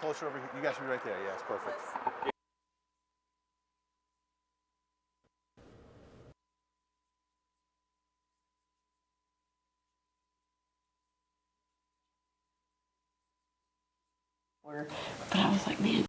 closer over here. You guys should be right there. Yes, perfect. But I was like, man.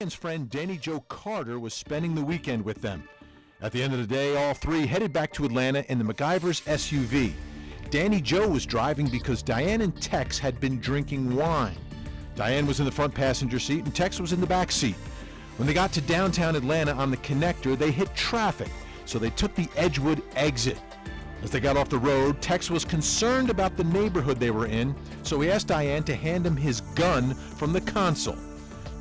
His friend Danny Joe Carter was spending the weekend with them. At the end of the day, all three headed back to Atlanta in the McIver's SUV. Danny Joe was driving because Diane and Tex had been drinking wine. Diane was in the front passenger seat and Tex was in the back seat. When they got to downtown Atlanta on the connector, they hit traffic, so they took the Edgewood exit. As they got off the road, Tex was concerned about the neighborhood they were in, so he asked Diane to hand him his gun from the console.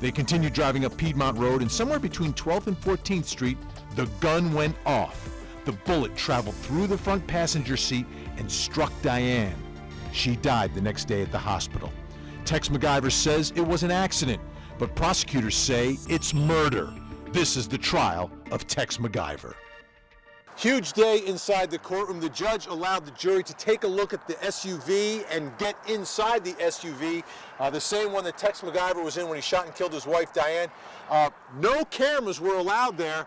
They continued driving up Piedmont Road, and somewhere between 12th and 14th Street, the gun went off. The bullet traveled through the front passenger seat and struck Diane. She died the next day at the hospital. Tex McIver says it was an accident, but prosecutors say it's murder. This is the trial of Tex McIver. Huge day inside the courtroom. The judge allowed the jury to take a look at the SUV and get inside the SUV, the same one that Tex McIver was in when he shot and killed his wife, Diane. No cameras were allowed there,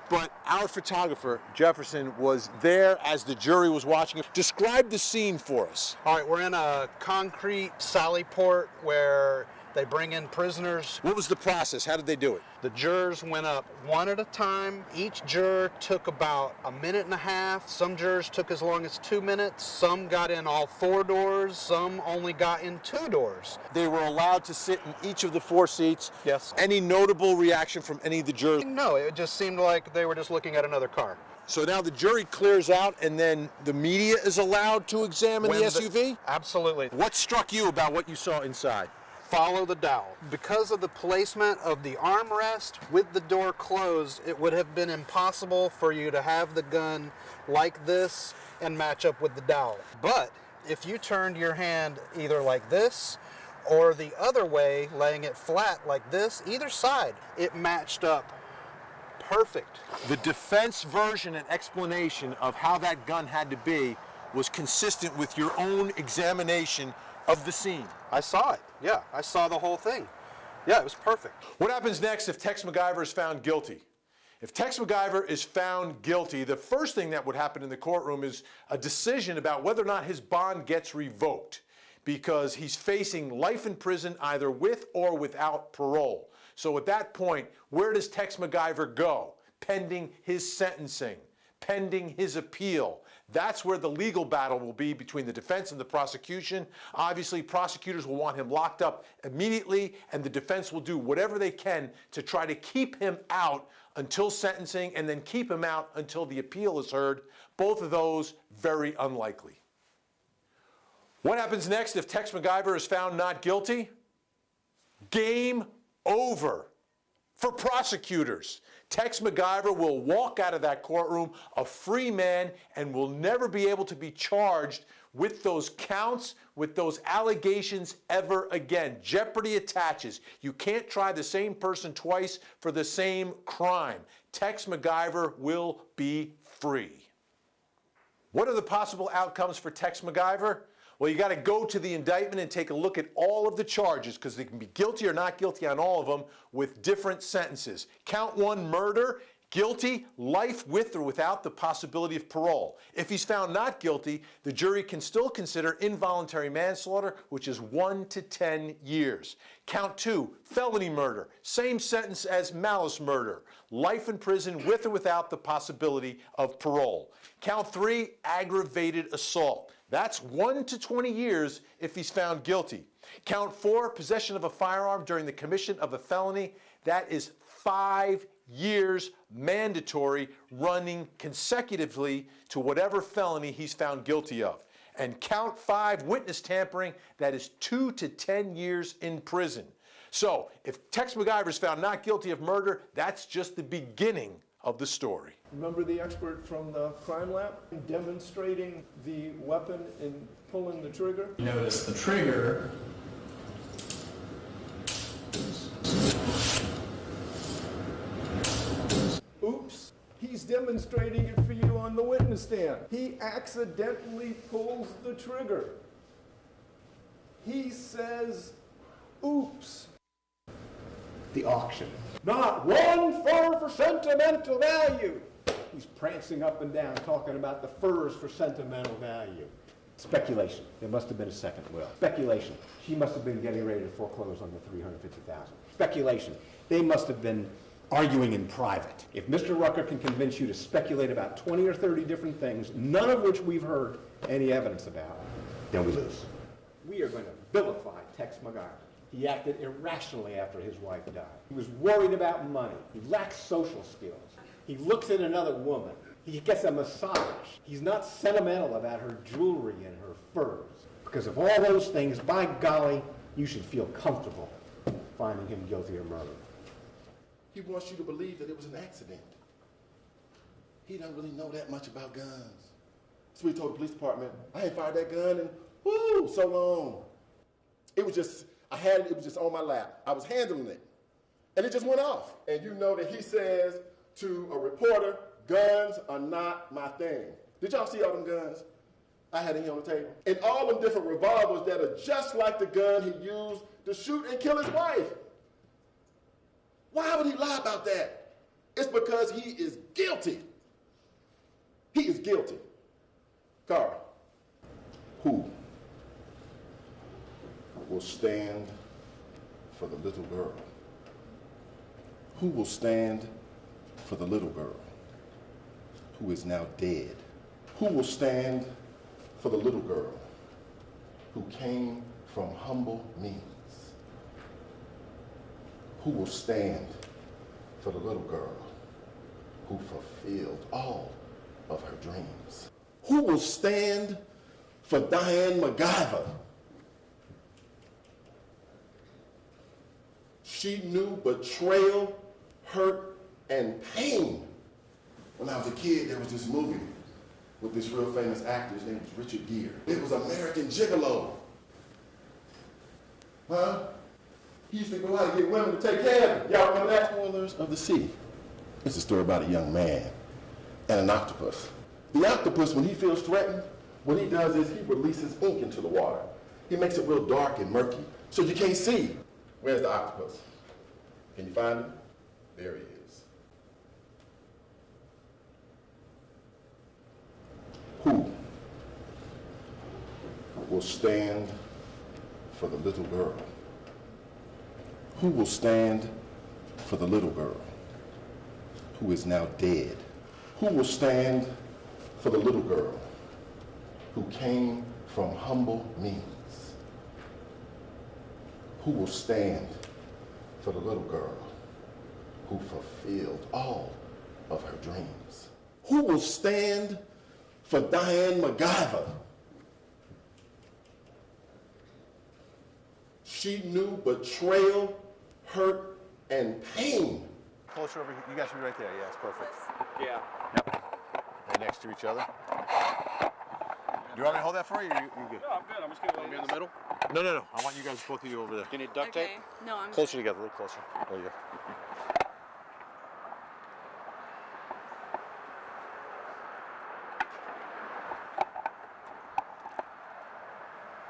but our photographer, Jefferson, was there as the jury was watching. Describe the scene for us. All right, we're in a concrete sally port where they bring in prisoners. What was the process? How did they do it? The jurors went up one at a time. Each juror took about a minute and a half. Some jurors took as long as 2 minutes. Some got in all 4 doors. Some only got in 2 doors. They were allowed to sit in each of the 4 seats. Yes. Any notable reaction from any of the jurors? No, it just seemed like they were just looking at another car. So now the jury clears out and then the media is allowed to examine the SUV? Absolutely. What struck you about what you saw inside? Follow the dowel. Because of the placement of the armrest with the door closed, it would have been impossible for you to have the gun like this and match up with the dowel. But if you turned your hand either like this or the other way, laying it flat like this, either side, it matched up perfect. The defense version and explanation of how that gun had to be was consistent with your own examination of the scene. I saw it. Yeah, I saw the whole thing. Yeah, it was perfect. What happens next if Tex McIver is found guilty? If Tex McIver is found guilty, the first thing that would happen in the courtroom is a decision about whether or not his bond gets revoked, because he's facing life in prison either with or without parole. So at that point, where does Tex McIver go? Pending his sentencing, pending his appeal. That's where the legal battle will be between the defense and the prosecution. Obviously, prosecutors will want him locked up immediately, and the defense will do whatever they can to try to keep him out until sentencing and then keep him out until the appeal is heard. Both of those very unlikely. What happens next if Tex McIver is found not guilty? Game over for prosecutors. Tex McIver will walk out of that courtroom a free man and will never be able to be charged with those counts, with those allegations ever again. Jeopardy attaches. You can't try the same person twice for the same crime. Tex McIver will be free. What are the possible outcomes for Tex McIver? Well, you got to go to the indictment and take a look at all of the charges, because they can be guilty or not guilty on all of them with different sentences. Count 1, murder. Guilty, life with or without the possibility of parole. If he's found not guilty, the jury can still consider involuntary manslaughter, which is 1 to 10 years. Count 2, felony murder, same sentence as malice murder, life in prison with or without the possibility of parole. Count 3, aggravated assault. That's 1 to 20 years if he's found guilty. Count 4, possession of a firearm during the commission of a felony. That is 5 years mandatory, running consecutively to whatever felony he's found guilty of. And count 5, witness tampering, that is 2 to 10 years in prison. So if Tex McIver is found not guilty of murder, that's just the beginning of the story. Remember the expert from the crime lab demonstrating the weapon and pulling the trigger? Notice the trigger. Oops, he's demonstrating it for you on the witness stand. He accidentally pulls the trigger. He says, oops. The auction. Not one fur for sentimental value. He's prancing up and down talking about the furs for sentimental value. Speculation. There must have been a second will. Speculation. She must have been getting ready to foreclose on the $350,000. Speculation. They must have been arguing in private. If Mr. Rucker can convince you to speculate about 20 or 30 different things, none of which we've heard any evidence about, then we lose. We are going to vilify Tex McIver. He acted irrationally after his wife died. He was worried about money. He lacks social skills. He looks at another woman. He gets a massage. He's not sentimental about her jewelry and her furs. Because of all those things, by golly, you should feel comfortable finding him guilty of murder. He wants you to believe that it was an accident. He don't really know that much about guns. So he told the police department, I ain't fired that gun in, so long. It was just, it was just on my lap. I was handling it. And it just went off. And you know that he says to a reporter, guns are not my thing. Did y'all see all them guns I had in here on the table? And all them different revolvers that are just like the gun he used to shoot and kill his wife. Why would he lie about that? It's because he is guilty. He is guilty. Carl, who will stand for the little girl? Who will stand for the little girl who is now dead? Who will stand for the little girl who came from humble means? Who will stand for the little girl who fulfilled all of her dreams? Who will stand for Diane McIver? She knew betrayal, hurt, and pain. When I was a kid, there was this movie with this real famous actor. His name was Richard Gere. It was American Gigolo. Huh? He used to go out and get women to take care of him. Y'all remember that? Spoilers of the Sea. It's a story about a young man and an octopus. The octopus, when he feels threatened, what he does is he releases ink into the water. He makes it real dark and murky, so you can't see. Where's the octopus? Can you find him? There he is. Who will stand for the little girl? Who will stand for the little girl who is now dead? Who will stand for the little girl who came from humble means? Who will stand for the little girl who fulfilled all of her dreams? Who will stand for Diane McIver? She knew betrayal, hurt, and pain. Closer over here. You guys should be right there. Yeah, it's perfect. Yeah. Yep. Right next to each other. Do you want me to hold that for you? Or you good? No, I'm good. I'm just going to be in the middle. No. I want you guys, both of you over there. Do you need duct tape? No, I'm Closer together, a little closer. There you go.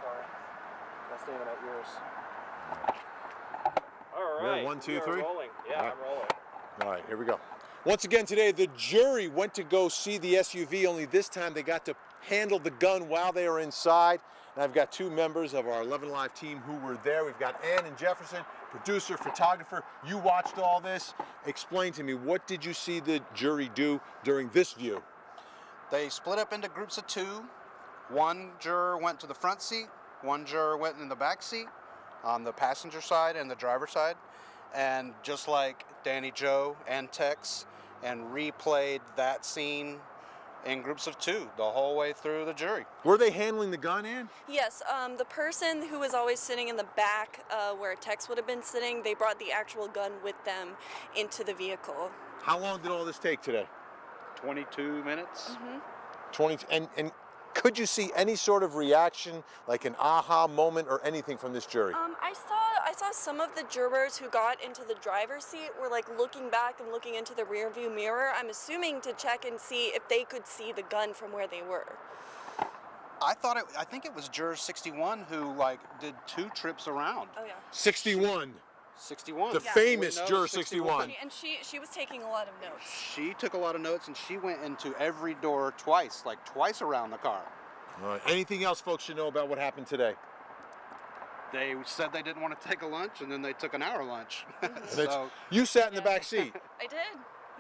Sorry. That's the end of my ears. All Ready? right. 1, 2, We are 3. rolling. Yeah, All right. I'm rolling. All right, here we go. Once again today, the jury went to go see the SUV, only this time they got to handle the gun while they were inside. And I've got two members of our 11 Live team who were there. We've got Ann and Jefferson, producer, photographer. You watched all this. Explain to me, what did you see the jury do during this view? They split up into groups of two. One juror went to the front seat, one juror went in the back seat on the passenger side and the driver's side. And just like Danny Joe and Tex, and replayed that scene in groups of two the whole way through the jury. Were they handling the gun, Ann? Yes, the person who was always sitting in the back where Tex would have been sitting, they brought the actual gun with them into the vehicle. How long did all this take today? 22 minutes. 20, and could you see any sort of reaction, like an aha moment or anything from this jury? I saw some of the jurors who got into the driver's seat were like looking back and looking into the rearview mirror. I'm assuming to check and see if they could see the gun from where they were. I think it was juror 61 who like did 2 trips around. Oh yeah. 61. 61. The Yeah. famous We know juror 61. 61. She was taking a lot of notes. She took a lot of notes and she went into every door twice, like twice around the car. All right. Anything else folks should know about what happened today? They said they didn't want to take a lunch, and then they took an hour lunch. That's- you sat in the back seat. I did.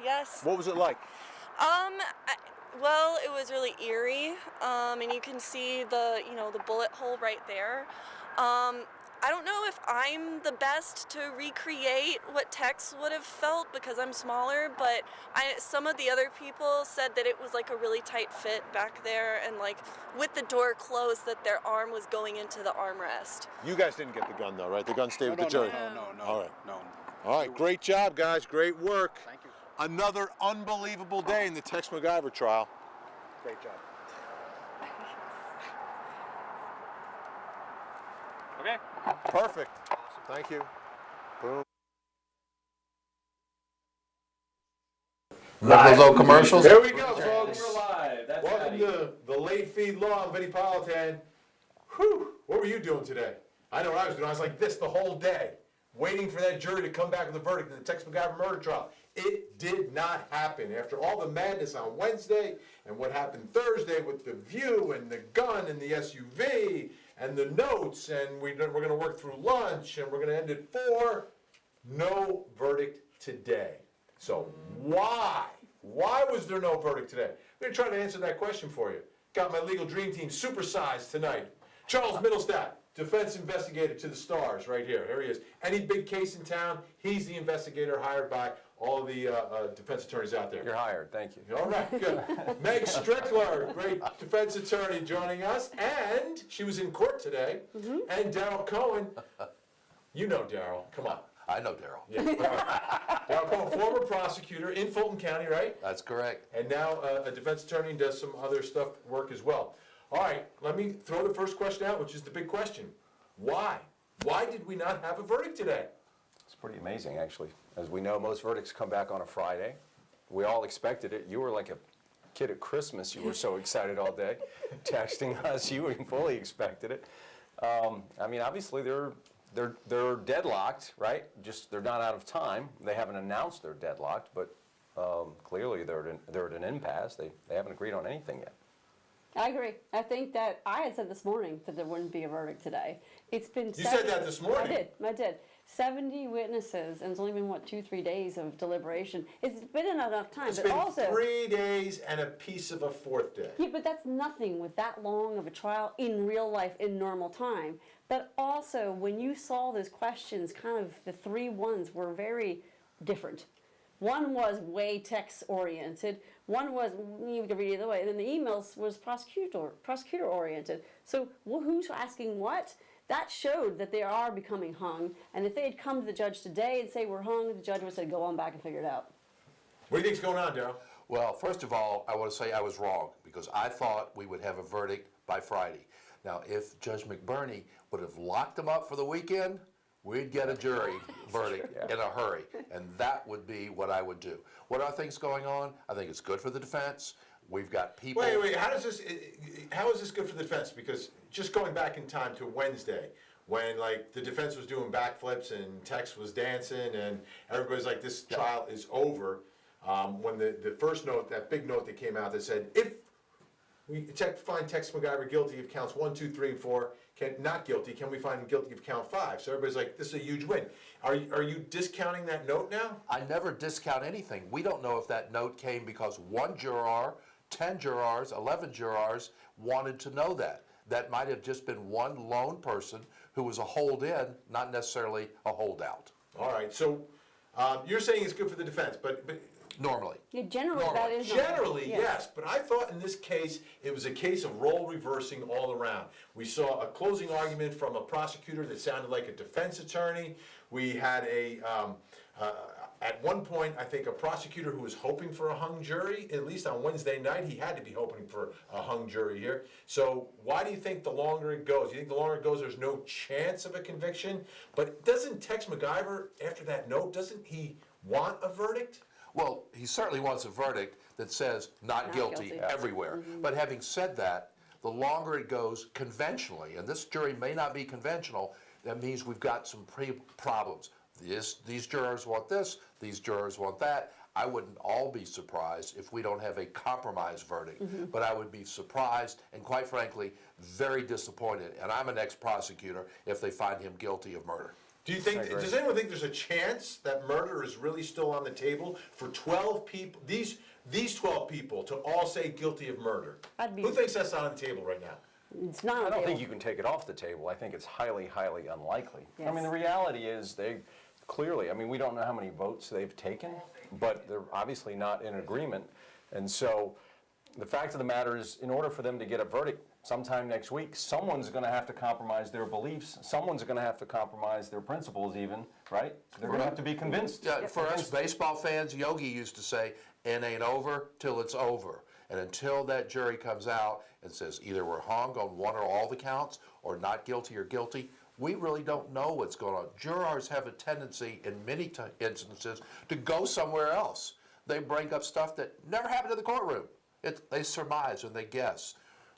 Yes. What was it like? Well, it was really eerie, and you can see the bullet hole right there. I don't know if I'm the best to recreate what Tex would have felt because I'm smaller, but some of the other people said that it was like a really tight fit back there, and like with the door closed, that their arm was going into the armrest. You guys didn't get the gun though, right? The gun stayed with the jury. No. All right. No. All right. Great job, guys. Great work. Thank you. Another unbelievable day in the Tex McIver trial. Great job. Okay. Perfect. Thank you. Boom. Remember those old commercials? Here we go, folks. We're live. That's Welcome Patty. to the late feed law of Vinnie Politan. Whew, what were you doing today? I know what I was doing. I was like this the whole day, waiting for that jury to come back with a verdict in the Tex McIver murder trial. It did not happen. After all the madness on Wednesday and what happened Thursday with the view and the gun and the SUV and the notes, and we're going to work through lunch and we're going to end at 4, no verdict today. So why? Why was there no verdict today? We're going to try to answer that question for you. Got my legal dream team supersized tonight. Charles Middlestat, defense investigator to the stars right here. Here he is. Any big case in town, he's the investigator hired by all the defense attorneys out there. You're hired. Thank you. All right, good. Meg Strickler, great defense attorney joining us, and she was in court today. And Daryl Cohen, you know Daryl, come on. I know Daryl. Yeah. Daryl Cohen, former prosecutor in Fulton County, right? That's correct. And now a defense attorney and does some other work as well. All right, let me throw the first question out, which is the big question. Why? Why did we not have a verdict today? It's pretty amazing, actually. As we know, most verdicts come back on a Friday. We all expected it. You were like a kid at Christmas. You were so excited all day, texting us. You fully expected it. I mean, obviously they're deadlocked, right? Just they're not out of time. They haven't announced they're deadlocked, but clearly they're at an impasse. They haven't agreed on anything yet. I agree. I think that I had said this morning that there wouldn't be a verdict today. It's been. You said that this morning. I did. 70 witnesses, and it's only been, 2-3 days of deliberation. It's been enough time, It's but been also 3 days and a piece of a 4th day. yeah, but that's nothing with that long of a trial in real life in normal time. But also, when you saw those questions, kind of the 3 ones were very different. One was way text oriented. One was, you can read it either way. And then the emails was prosecutor oriented. So who's asking what? That showed that they are becoming hung. And if they had come to the judge today and say we're hung, the judge would have said go on back and figure it out. What do you think's going on, Daryl? Well, first of all, I want to say I was wrong because I thought we would have a verdict by Friday. Now, if Judge McBurney would have locked them up for the weekend, we'd get a jury verdict in a hurry, and that would be what I would do. What I think's going on, I think it's good for the defense. We've got people... Wait, how is this good for the defense? Because just going back in time to Wednesday, when like the defense was doing backflips and Tex was dancing and everybody's like, this trial is over. when the first note, that big note that came out that said, if we find Tex McIver guilty of counts 1, 2, 3, and 4, not guilty, can we find him guilty of count 5? So everybody's like, this is a huge win. Are you discounting that note now? I never discount anything. We don't know if that note came because one juror, 10 jurors, 11 jurors wanted to know that. That might have just been one lone person who was a hold-in, not necessarily a holdout. All right, so you're saying it's good for the defense, but Normally. Yeah, generally that is. generally, yes, but I thought in this case, it was a case of role reversing all around. We saw a closing argument from a prosecutor that sounded like a defense attorney. We had at one point, I think, a prosecutor who was hoping for a hung jury. At least on Wednesday night, he had to be hoping for a hung jury here. So why do you think the longer it goes? You think the longer it goes, there's no chance of a conviction? But doesn't Tex McIver, after that note, doesn't he want a verdict? Well, he certainly wants a verdict that says not guilty everywhere. But having said that, the longer it goes conventionally, and this jury may not be conventional, that means we've got some problems. These jurors want this, these jurors want that. I wouldn't all be surprised if we don't have a compromise verdict, but I would be surprised and, quite frankly, very disappointed, and I'm an ex-prosecutor, if they find him guilty of murder. Do you think, does anyone think there's a chance that murder is really still on the table for 12 people, these 12 people to all say guilty of murder? Who thinks that's not on the table right now? It's not. I don't think you can take it off the table. I think it's highly, highly unlikely. I mean, Yes. the reality is they clearly, I mean, we don't know how many votes they've taken, but they're obviously not in agreement. And so the fact of the matter is, in order for them to get a verdict sometime next week, someone's going to have to compromise their beliefs. Someone's going to have to compromise their principles even, right? They're going to have to be convinced. For us baseball fans, Yogi used to say, "It ain't over till it's over." And until that jury comes out and says either we're hung on one or all the counts or not guilty or guilty, we really don't know what's going on. Jurors have a tendency in many instances to go somewhere else. They bring up stuff that never happened in the courtroom. They surmise and they guess.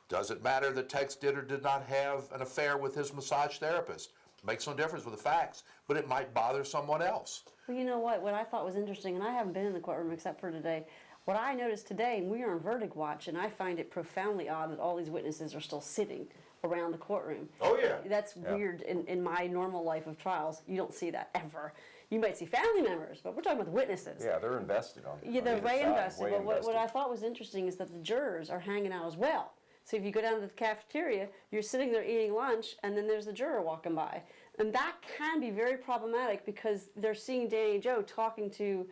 Does it matter that Tex did or did not have an affair with his massage therapist? Makes no difference with the facts, but it might bother someone else. Well, you know what I thought was interesting, and I haven't been in the courtroom except for today, what I noticed today, and we are on verdict watch, and I find it profoundly odd that all these witnesses are still sitting around the courtroom. Oh, yeah. That's weird in my normal life of trials. You don't see that ever. You might see family members, but we're talking about the witnesses. Yeah, they're invested on it. Yeah, they're way invested. Way But what invested. I thought was interesting is that the jurors are hanging out as well. So if you go down to the cafeteria, you're sitting there eating lunch, and then there's the juror walking by. And that can be very problematic because they're seeing Danny and Joe talking to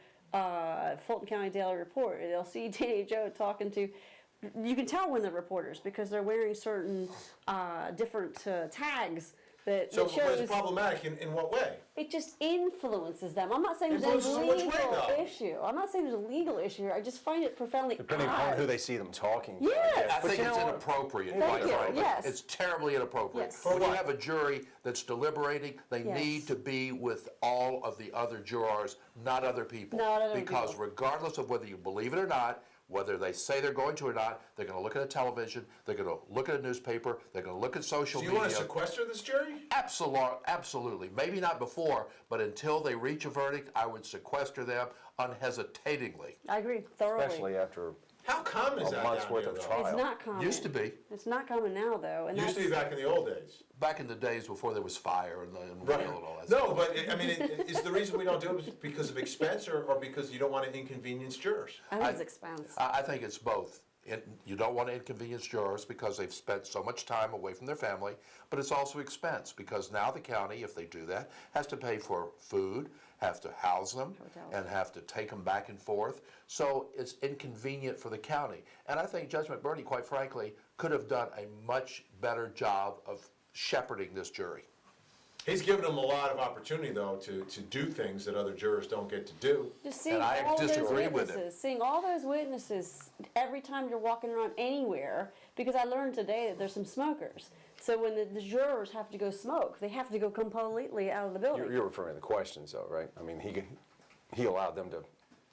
Fulton County Daily Report. They'll see Danny and Joe talking to, you can tell when they're reporters because they're wearing certain different tags that So shows. it's problematic in what way? It just influences them. I'm not saying there's Influences a in which way, legal though? issue. I'm not saying there's a legal issue here. I just find it profoundly Depending odd. upon who they see them talking to. Yes. I think it's inappropriate, quite you, frankly. yes. It's terribly inappropriate. Yes. When you have a jury that's deliberating, they Yes. need to be with all of the other jurors, not other people. Not other Because people. regardless of whether you believe it or not, whether they say they're going to or not, they're going to look at a television, they're going to look at a newspaper, they're going to look at social Do you media. want to sequester this jury? Absolutely. Maybe not before, but until they reach a verdict, I would sequester them unhesitatingly. I agree thoroughly. Especially after How common is a that month's down worth here, of though? trial. It's not common. Used to be. It's not common now, though. And Used to be that's- back in the old days. Back in the days before there was fire and Right. rail and all that No, stuff. but I mean, is the reason we don't do it because of expense or because you don't want to inconvenience jurors? I think it's expense. I think it's both. You don't want to inconvenience jurors because they've spent so much time away from their family, but it's also expense because now the county, if they do that, has to pay for food, have to house them, Hotels. and have to take them back and forth. So it's inconvenient for the county. And I think Judge McBurney, quite frankly, could have done a much better job of shepherding this jury. He's given them a lot of opportunity, though, to do things that other jurors don't get to do. Just seeing And I all those disagree with witnesses, him. seeing all those witnesses every time you're walking around anywhere, because I learned today that there's some smokers. So when the jurors have to go smoke, they have to go completely out of the building. You're referring to the questions, though, right? I mean, he allowed them to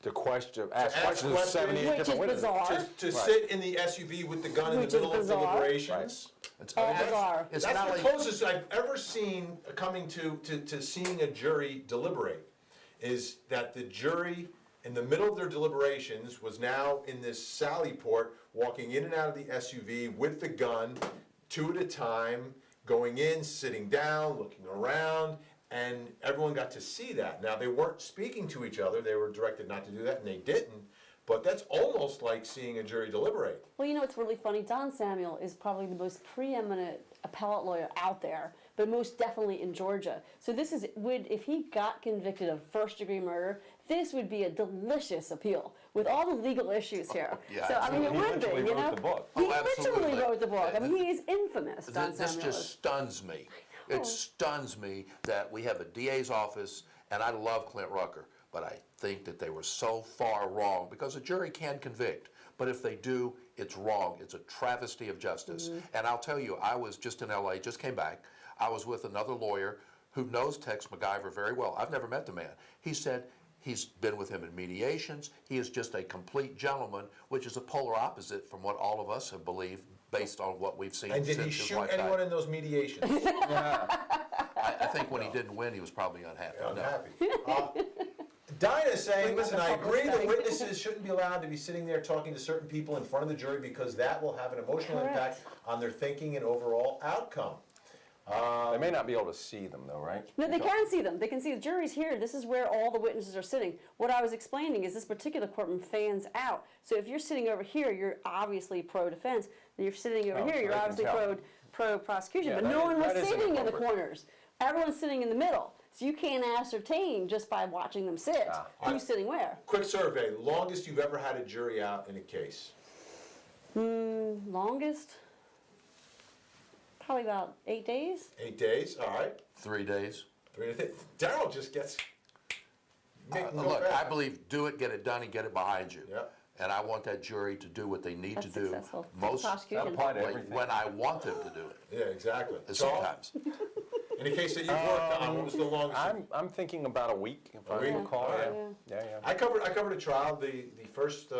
ask questions of questions. 78 Which different is witnesses. bizarre. To sit in the SUV with the gun in Which the is middle of bizarre. deliberations. It's bizarre. It's That's not the like, closest I've ever seen coming to seeing a jury deliberate, is that the jury in the middle of their deliberations, was now in this sally port, walking in and out of the SUV with the gun, 2 at a time, going in, sitting down, looking around, and everyone got to see that. Now, they weren't speaking to each other, they were directed not to do that, and they didn't, but that's almost like seeing a jury deliberate. Well, you know what's really funny? Don Samuel is probably the most preeminent appellate lawyer out there, but most definitely in Georgia. So this if he got convicted of first-degree murder, this would be a delicious appeal with all the legal issues here. Yeah, so I mean, it He would be, literally you wrote know. the book. He Oh, absolutely. literally wrote the book. I mean, he is infamous. Don This Samuel just is. stuns me. It stuns me that we have a DA's office, and I love Clint Rucker, but I think that they were so far wrong, because a jury can convict, but if they do, it's wrong. It's a travesty of justice. And I'll tell you, I was just in LA, just came back. I was with another lawyer who knows Tex McIver very well. I've never met the man. He said he's been with him in mediations. He is just a complete gentleman, which is a polar opposite from what all of us have believed based on what we've seen And did since he his shoot wife anyone died. in those mediations? I think when he didn't win, he was probably unhappy. No. Unhappy. Dinah is saying, Bring up listen, the I public agree the thing." witnesses shouldn't be allowed to be sitting there talking to certain people in front of the jury because that will have an emotional Correct. impact on their thinking and overall outcome. They may not be able to see them though, right? No, they can see them. They can see the jury's here. This is where all the witnesses are sitting. What I was explaining is this particular courtroom fans out. So if you're sitting over here, you're obviously pro-defense. And you're sitting over Oh, here, so you're they can obviously tell. pro-prosecution. Yeah, But that no is- one was that is sitting in the inappropriate. corners. Everyone's sitting in the middle. So you can't ascertain just by watching them sit who's sitting where. Quick survey, longest you've ever had a jury out in a case? Longest? Probably about 8 days. 8 days, all right. 3 days. Daryl just gets, make them go Look, fast. I believe do it, get it done, and get it behind you. Yep. And I want that jury to do what they need That's to do. successful. Most Prosecution. Apply to like, everything. when I want them to do it. Yeah, exactly. Charles, Sometimes. in a case that you've worked on, what was the longest? I'm thinking about a week, if I week? recall. All right. Yeah. I covered a trial, the first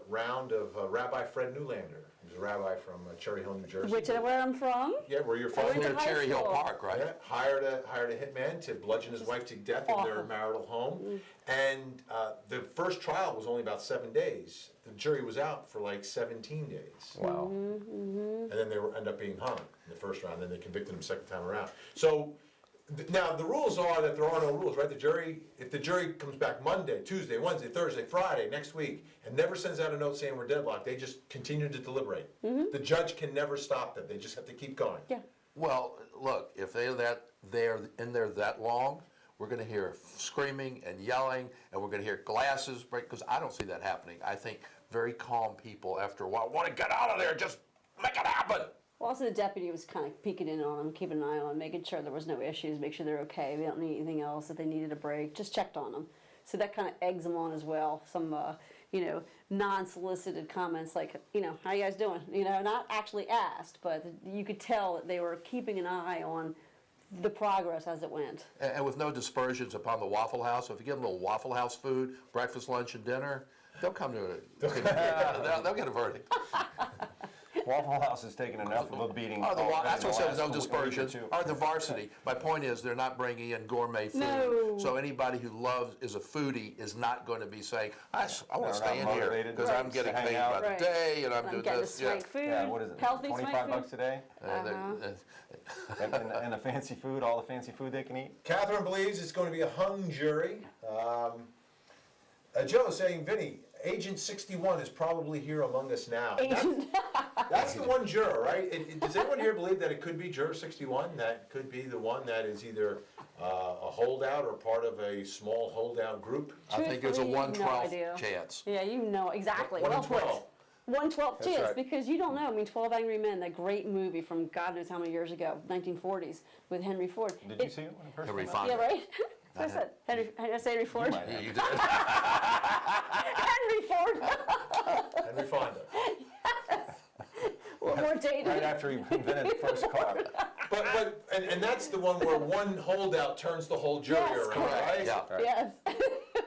round of Rabbi Fred Newlander. He was a rabbi from Cherry Hill, New Jersey. Which is where I'm from. Yeah, where you're from. went to Near high Cherry Hill school. Park, right? Yeah, hired a hitman to bludgeon his wife to death in their awful. marital home. And the first trial was only about 7 days. The jury was out for like 17 days. Wow. And then they end up being hung in the first round, then they convicted him second time around. So now the rules are that there are no rules, right? If the jury comes back Monday, Tuesday, Wednesday, Thursday, Friday, next week, and never sends out a note saying we're deadlocked, they just continue to deliberate. The judge can never stop them, they just have to keep going. Yeah. Well, look, if they're in there that long, we're going to hear screaming and yelling, and we're going to hear glasses break, because I don't see that happening. I think very calm people, after a while, want to get out of there, just make it happen. Well, also the deputy was kind of peeking in on them, keeping an eye on them, making sure there was no issues, make sure they're okay, they don't need anything else, if they needed a break, just checked on them. So that kind of eggs them on as well. Some, non-solicited comments like, how you guys doing? Not actually asked, but you could tell that they were keeping an eye on the progress as it went. And with no dispersions upon the Waffle House, so if you give them a little Waffle House food, breakfast, lunch, and dinner, they'll come to they'll get a verdict. Waffle House has taken enough of a beating. Oh, that's what says no week or dispersions. two. Or the varsity. My point is, they're not bringing in gourmet food. No. So anybody who is a foodie is not going to be saying, I want They're to not stay in here motivated because I'm to getting hang paid out. by the day and I'm doing getting this. the swank food, Yeah, what is it? healthy swank 25 food. bucks a day? And the fancy food, all the fancy food they can eat? Catherine believes it's going to be a hung jury. Joe saying, Vinny, Agent 61 is probably here among us now. That's the one juror, right? Does anyone here believe that it could be juror 61? That could be the one that is either a holdout or part of a small holdout group? I think there's a Truthfully, no 1/12 idea. chance. Yeah, exactly. 1 in Well put. 12. 1/12 chance, right. because you don't know. I mean, 12 Angry Men, that great movie from God knows how many years ago, 1940s, with Henry Ford. Did you see it when it first Henry came out? Fonda. Yeah, right? That's what I said. Did I say Henry Ford? might have. You did. Henry Ford. Henry Fonda. Well, more dated. Right after he invented the first car. And that's the one where one holdout turns the whole jury Yes, around, correct. right? Yeah. Yes.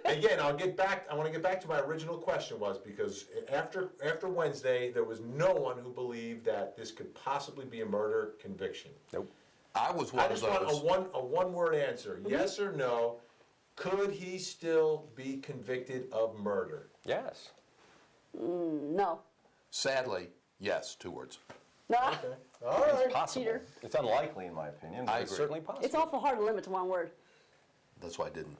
Again, I want to get back to my original question was, because after Wednesday, there was no one who believed that this could possibly be a murder conviction. Nope. I was I one of just want those. a one-word answer, yes or no. could he still be convicted of murder? Yes. No. Sadly, yes, 2 words. No. All right. Possible. Cheater. It's unlikely in my opinion, but I it's agree. certainly possible. It's awful hard to limit to one word. That's why I didn't.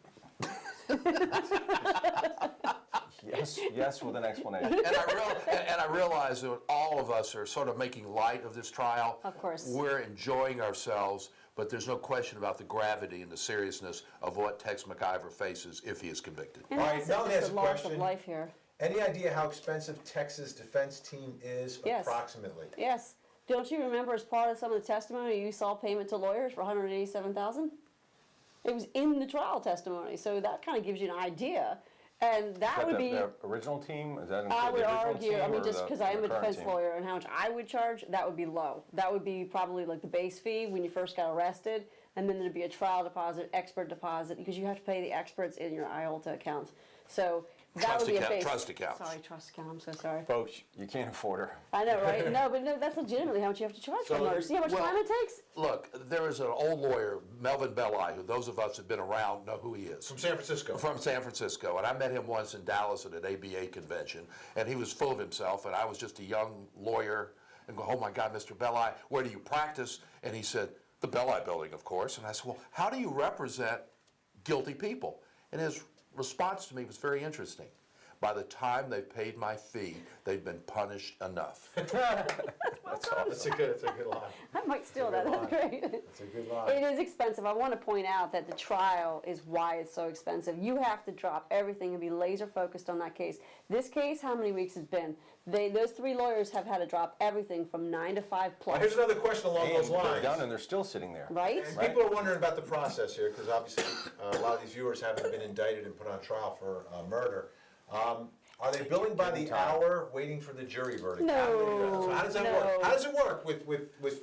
Yes with an explanation. And I realize that all of us are sort of making light of this trial. Of course. We're enjoying ourselves, but there's no question about the gravity and the seriousness of what Tex McIver faces if he is convicted. And All right, also now just there's the a loss question. of life here. Any idea how expensive Texas defense team is Yes. approximately? Yes. Don't you remember as part of some of the testimony you saw payment to lawyers for $187,000? It was in the trial testimony, so that kind of gives you an idea. And that But would be. the original team, is that include I the would original argue, team I mean, or just the- because I am the a current defense team? lawyer and how much I would charge, that would be low. That would be probably like the base fee when you first got arrested, and then there'd be a trial deposit, expert deposit, because you have to pay the experts in your IOLTA account. So that Trust would be account- a base. trust accounts. Sorry, trust account, I'm so sorry. Folks, you can't afford her. I know, right? No, but no, that's legitimately how much you have to charge for So, murder. See how much well, time it takes? Look, there is an old lawyer, Melvin Belli, who those of us who've been around know who he is. From San Francisco. From San Francisco, and I met him once in Dallas at an ABA convention, and he was full of himself, and I was just a young lawyer, and go, oh my God, Mr. Belli, where do you practice? And he said, the Belli building, of course. And I said, well, how do you represent guilty people? And his response to me was very interesting. By the time they've paid my fee, they've been punished enough. That's a good line. I might steal that. That's great. That's a good line. It is expensive. I want to point out that the trial is why it's so expensive. You have to drop everything and be laser focused on that case. This case, how many weeks has been? Those 3 lawyers have had to drop everything from 9 to 5 plus. Here's another question along And those they're lines. done and they're still sitting there. Right? And people are wondering about the process here, because obviously a lot of these viewers haven't been indicted and put on trial for murder. Are they billing by the hour, waiting for the jury verdict? No, How does that work? no. How does it work with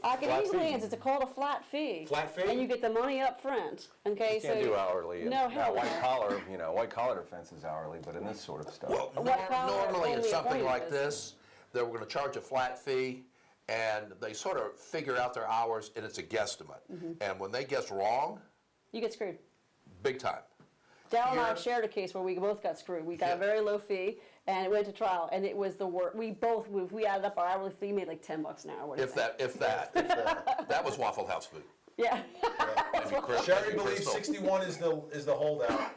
I can flat easily fee? answer. It's called a flat fee. Flat fee? And you get the money up front. Okay, You can't do hourly. and No, hell white no. collar, white collar offense is hourly, but in this sort of stuff. Well, What color normally in only something appointed like is? this, they were going to charge a flat fee, and they sort of figure out their hours, and it's a guesstimate. And when they guess wrong, You get screwed. big time. Dal and I Here- shared a case where we both got screwed. We got Yeah. a very low fee, and it went to trial, and it was the worst. If we added up our hourly fee, made like $10 an hour. What do you If think? that. That was Waffle House food. Yeah. Maybe Chris- Sherry maybe believes Crystal. 61 is the holdout.